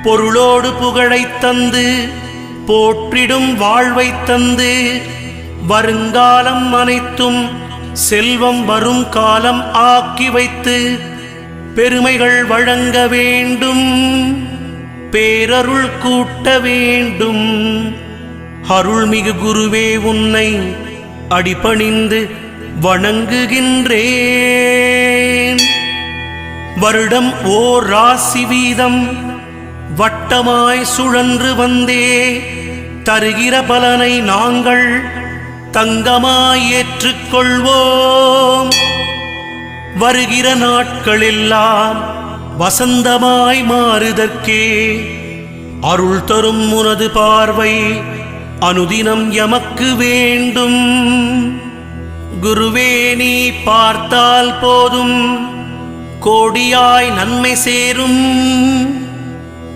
பொருளோடு புகழைத் தந்து போற்றிடும் வாழ்வைத் தந்து வருங்காலம் அனைத்தும் செல்வம் வரும் காலம் ஆக்கி வைத்து பெருமைகள் வழங்க வேண்டும், பேரருள் கூட்ட வேண்டும். அருள்மிகு குருவே உன்னை அடிபணிந்து வணங்குகின்றேன். வருடம் ஓர் ராசி வீதம் வட்டமாய் சுழன்று வந்தே தருகிற பலனை நாங்கள் தங்கமாய் ஏற்றுக்கொள்வோம். வருகிற நாட்களெல்லாம் வசந்தமாய் மாறுதற்கே அருள் தரும் உனது பார்வை அனுதினம் எமக்கு வேண்டும். குருவே நீ பார்த்தால் போதும் கோடியாய் நன்மை சேரும்.